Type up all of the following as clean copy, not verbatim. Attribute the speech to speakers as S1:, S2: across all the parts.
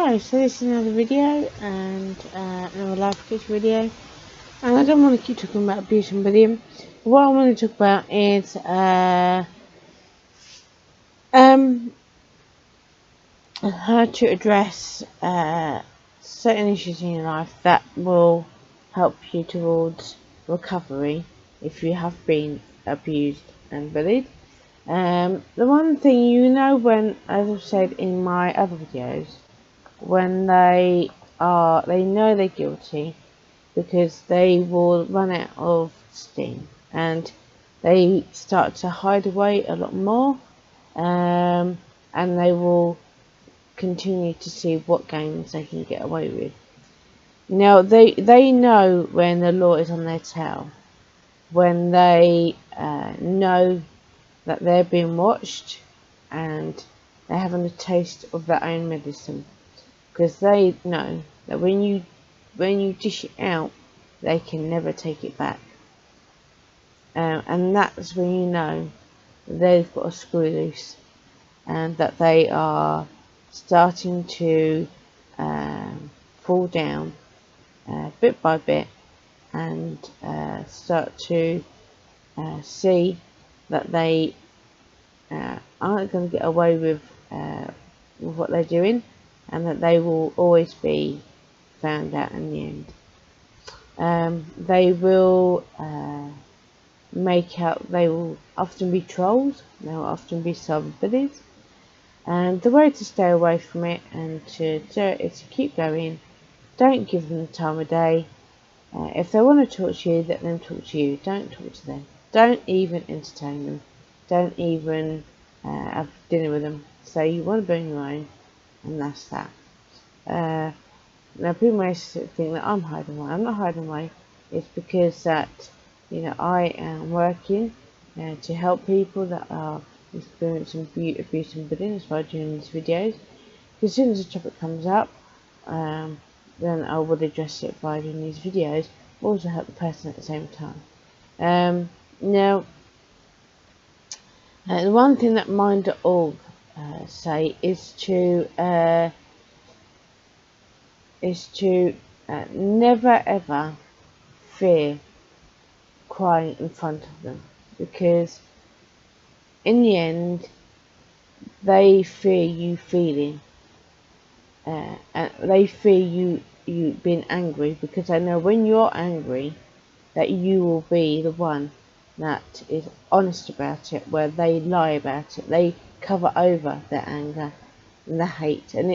S1: Hello, so this is another video and another life coach video, and I don't want to keep talking about abuse and bullying. What I want to talk about is how to address certain issues in your life that will help you towards recovery if you have been abused and bullied. The one thing when, as I've said in my other videos, when they know they're guilty, because they will run out of steam and they start to hide away a lot more, and they will continue to see what games they can get away with. Now they know when the law is on their tail, when they know that they're being watched and they're having a taste of their own medicine, because they know that when you dish it out, they can never take it back, and that's when you know they've got a screw loose and that they are starting to fall down bit by bit, and start to see that they aren't going to get away with what they're doing, and that they will always be found out in the end. They will they will often be trolls, they will often be cyberbullies, and the way to stay away from it and to do it is to keep going. Don't give them the time of day. If they want to talk to you, let them talk to you. Don't talk to them. Don't even entertain them. Don't even have dinner with them. Say you want to bring your own, and that's that. Now people may think that I'm hiding away. I'm not hiding away. It's because that I am working to help people that are experiencing abuse and bullying as well doing these videos. As soon as the topic comes up, then I would address it by doing these videos, but also help the person at the same time. Now, the one thing that Mind.org say is to never ever fear crying in front of them, because in the end they fear you feeling, and they fear you being angry, because they know when you're angry that you will be the one that is honest about it, where they lie about it. They cover over their anger and the hate, and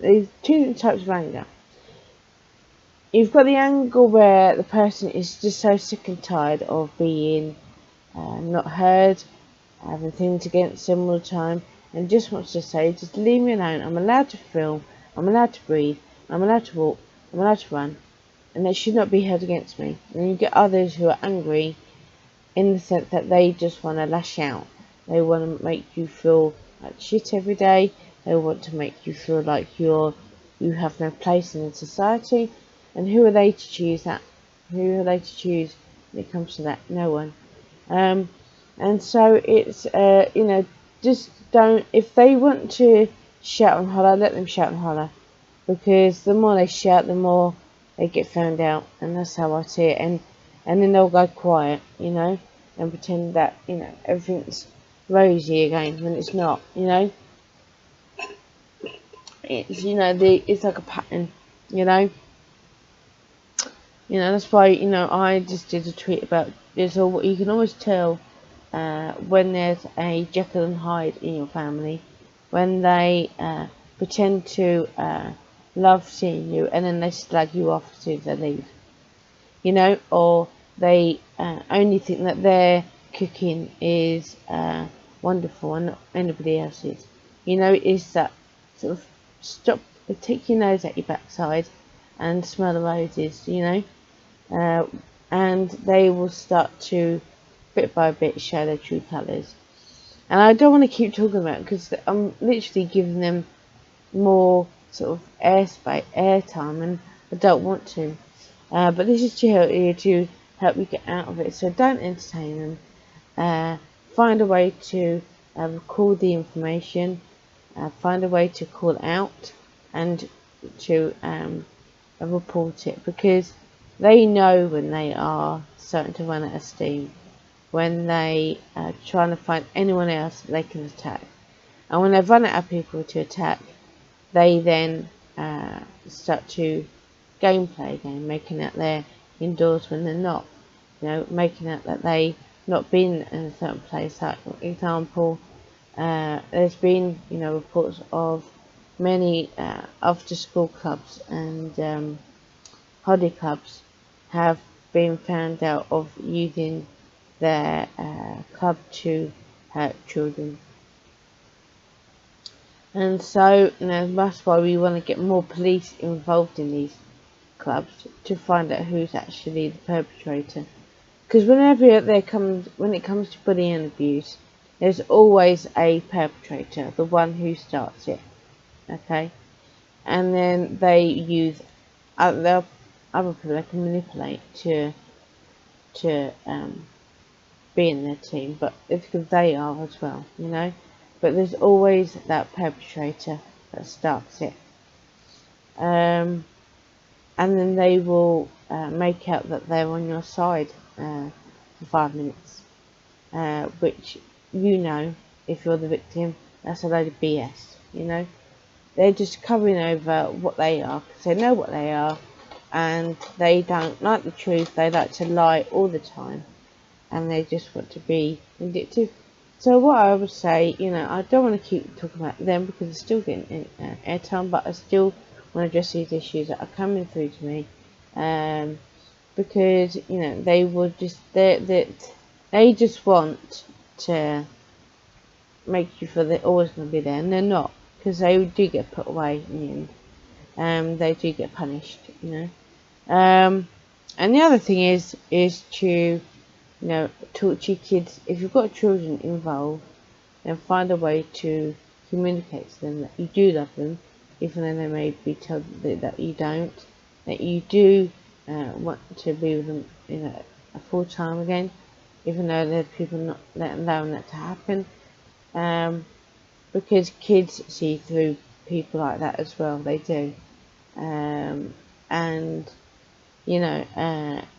S1: there's two types of anger. You've got the anger where the person is just so sick and tired of being not heard, having things against them all the time, and just wants to say, just leave me alone. I'm allowed to feel, I'm allowed to breathe, I'm allowed to walk, I'm allowed to run, and it should not be held against me. And you get others who are angry in the sense that they just want to lash out. They want to make you feel like shit every day. They want to make you feel like you have no place in society. And who are they to choose that? Who are they to choose when it comes to that? No one. And so it's just don't. If they want to shout and holler, let them shout and holler, because the more they shout, the more they get found out, and that's how I see it. And then they'll go quiet, and pretend that everything's rosy again when it's not. It's it's like a pattern. That's why I just did a tweet about this. Or you can always tell when there's a Jekyll and Hyde in your family, when they pretend to love seeing you, and then they slag you off as soon as they leave. Or they only think that their cooking is wonderful and not anybody else's. It's that sort of stop, take your nose at your backside and smell the roses, and they will start to bit by bit show their true colours. And I don't want to keep talking about it, because I'm literally giving them more sort of airtime, and I don't want to. But this is to help you get out of it. So don't entertain them. Find a way to record the information. Find a way to call out. and to report it, because they know when they are starting to run out of steam, when they are trying to find anyone else that they can attack. And when they've run out of people to attack, they then start to gameplay again, making out they're indoors when they're not. Making out that they not been in a certain place. Like, for example, there's been, reports of many after-school clubs and holiday clubs have been found out of using their club to hurt children. And so, that's why we want to get more police involved in these clubs to find out who's actually the perpetrator. Because when it comes to bullying and abuse, there's always a perpetrator, the one who starts it. Okay, and then they use other people they can manipulate to be in their team, but it's because they are as well, But there's always that perpetrator that starts it, and then they will make out that they're on your side for 5 minutes, which if you're the victim, that's a load of BS. They're just covering over what they are, because they know what they are, and they don't like the truth. They like to lie all the time, and they just want to be vindictive. So what I would say, I don't want to keep talking about them because they're still getting airtime, but I still want to address these issues that are coming through to me, because they will just they just want to make you feel they're always going to be there, and they're not, because they do get put away in the end. They do get punished, and the other thing is to talk to your kids. If you've got children involved, then find a way to communicate to them that you do love them, even though they may be told that you don't, that you do want to be with them a full time again, even though there's people not allowing that to happen, because kids see through people like that as well. They do, and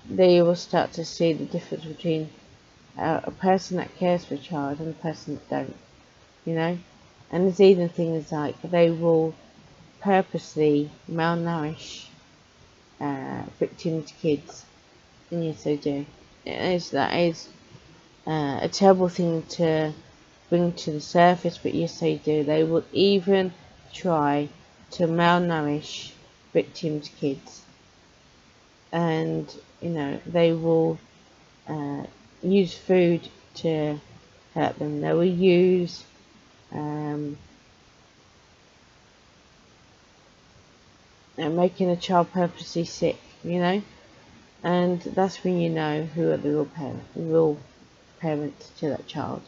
S1: they will start to see the difference between a person that cares for a child and a person that don't, and there's even things like they will purposely malnourish victims' kids, and yes they do. That is a terrible thing to bring to the surface, but yes they do. They will even try to malnourish victims' kids, and they will use food to hurt them. They will use making a child purposely sick, and that's when you know who are the real parents to that child.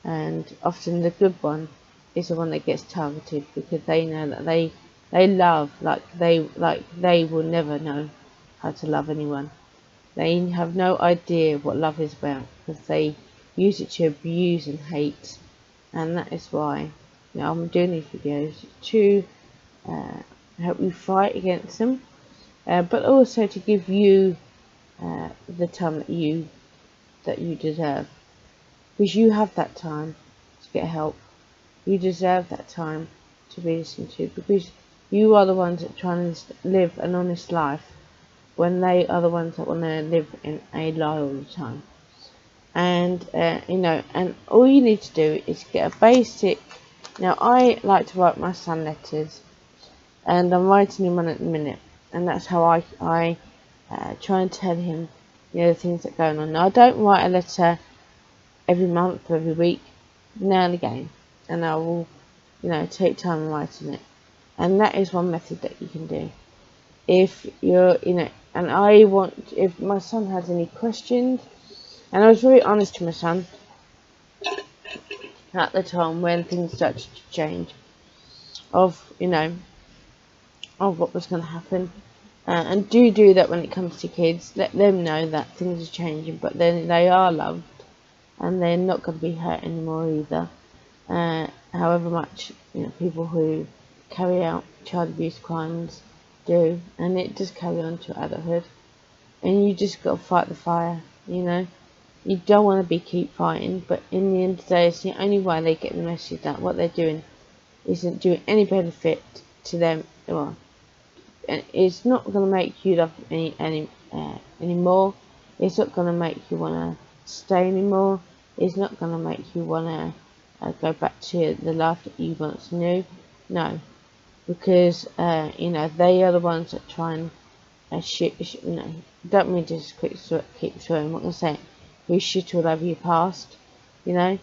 S1: And often the good one is the one that gets targeted, because they know that they love like they will never know how to love anyone. They have no idea what love is about, because they use it to abuse and hate. And that is why I'm doing these videos, to help you fight against them, but also to give you the time that you deserve, because you have that time to get help. You deserve that time to be listened to, because you are the ones that are trying to live an honest life, when they are the ones that want to live in a lie all the time. And and all you need to do is get a basic. Now, I like to write my son letters, and I'm writing him one at the minute, and that's how I try and tell him the things that are going on. Now, I don't write a letter every month or every week, now and again, and I will take time writing it. And that is one method that you can do. If you're and if my son has any questions, and I was very honest to my son at the time when things started to change, of what was going to happen, and do that when it comes to kids. Let them know that things are changing, but then they are loved, and they're not going to be hurt anymore either. However much people who carry out child abuse crimes do, and it does carry on to adulthood. And you just got to fight the fire, you know. You don't want to keep fighting, but in the end of the day, it's the only way they get the message that what they're doing isn't doing any benefit to them. Well, and it's not going to make you love anymore. It's not going to make you want to stay anymore. It's not going to make you want to go back to the life that you once knew. No, because they are the ones that try and don't mean to just keep throwing. I'm not going to say it. Who shit all over your past, you know.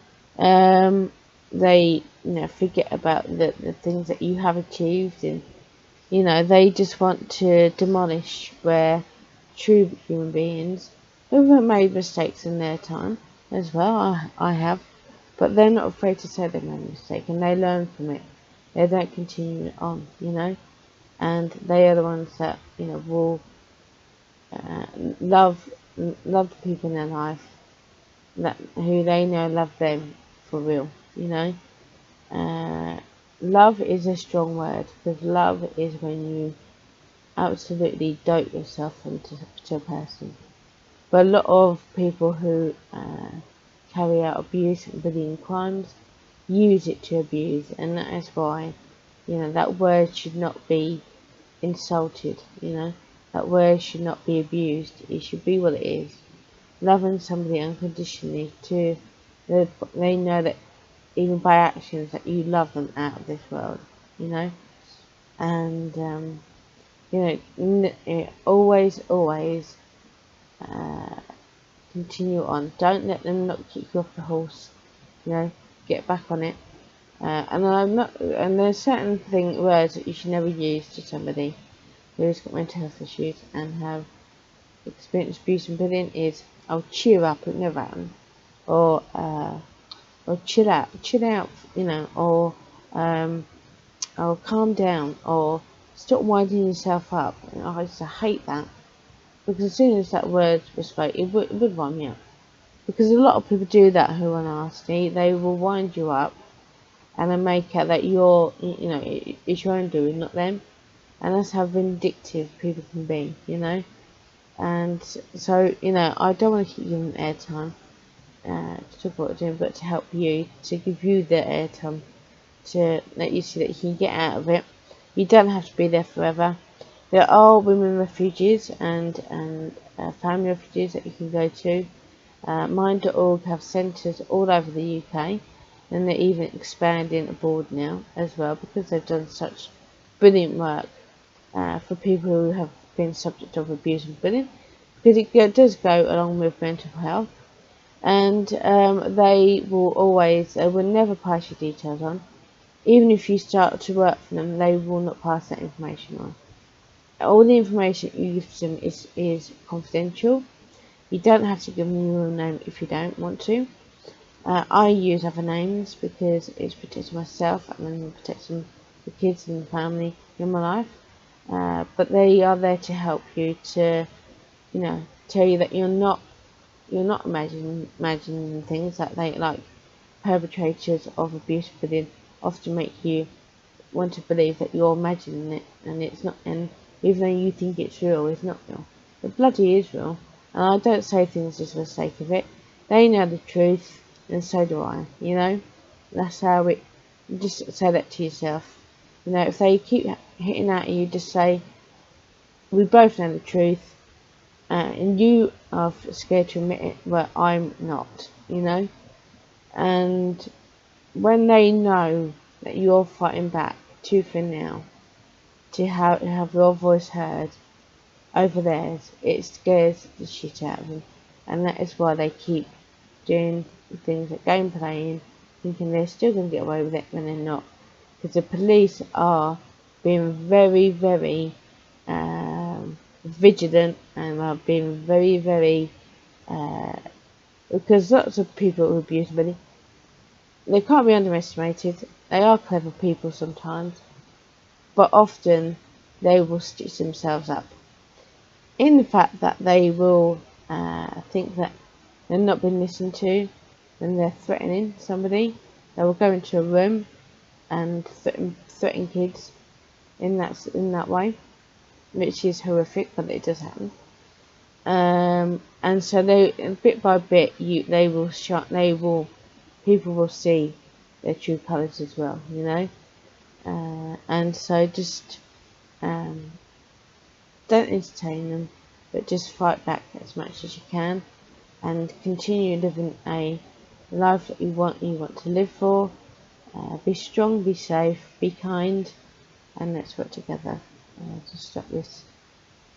S1: They forget about the things that you have achieved, and they just want to demolish where true human beings who have made mistakes in their time as well. I have, but they're not afraid to say they made a mistake and they learn from it. They don't continue it on, and they are the ones that will love the people in their life that who they know love them for real. Love is a strong word, because love is when you absolutely dote yourself into a person. But a lot of people who carry out abuse and bullying crimes use it to abuse, and that is why that word should not be insulted. That word should not be abused. It should be what it is. Loving somebody unconditionally to they know that even by actions that you love them out of this world, and always continue on. Don't let them not kick you off the horse. Get back on it. And there's certain words that you should never use to somebody who's got mental health issues and have experienced abuse and bullying. Is "I'll cheer up," it never happened, or chill out, or "Oh, calm down," or "Stop winding yourself up." I used to hate that, because as soon as that word was spoken, it would wind me up. Because a lot of people do that who are nasty. They will wind you up and then make out that it's your own doing, not them. And that's how vindictive people can be, And so, I don't want to keep giving airtime to talk about what we're doing, but to help you, to give you the airtime, to let you see that you can get out of it. You don't have to be there forever. There are women refuges and family refuges that you can go to. Mind.org have centres all over the UK, and they're even expanding abroad now as well, because they've done such brilliant work for people who have been subject of abuse and bullying, because it does go along with mental health. And they will never pass your details on. Even if you start to work for them, they will not pass that information on. All the information you give to them is confidential. You don't have to give them your real name if you don't want to. I use other names because it's protecting myself and protecting the kids and the family in my life. But they are there to help you, to tell you that you're not imagining things that they like. Perpetrators of abuse and bullying often make you want to believe that you're imagining it, and it's not. And even though you think it's real, it's not real. It bloody is real. And I don't say things just for the sake of it. They know the truth, and so do I. That's how it. Just say that to yourself. If they keep hitting at you, just say, "We both know the truth, and you are scared to admit it, but I'm not." And when they know that you're fighting back tooth and nail to have your voice heard over theirs, it scares the shit out of them, and that is why they keep doing things like gameplaying, thinking they're still going to get away with it when they're not. Because the police are being very, very vigilant, and are being very, very because lots of people who abuse bully, they can't be underestimated. They are clever people sometimes, but often they will stitch themselves up in the fact that they will think that they're not being listened to when they're threatening somebody. They will go into a room and threaten kids in that way, which is horrific, but it does happen. And so they, bit by bit, people will see their true colours as well, you know. And so just don't entertain them, but just fight back as much as you can, and continue living a life that you want to live for. Be strong, be safe, be kind, and let's work together to stop this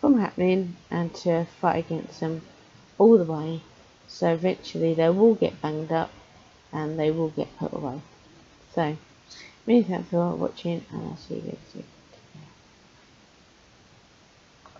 S1: from happening and to fight against them all the way. So eventually they will get banged up and they will get put away. So many thanks for watching, and I'll see you next week.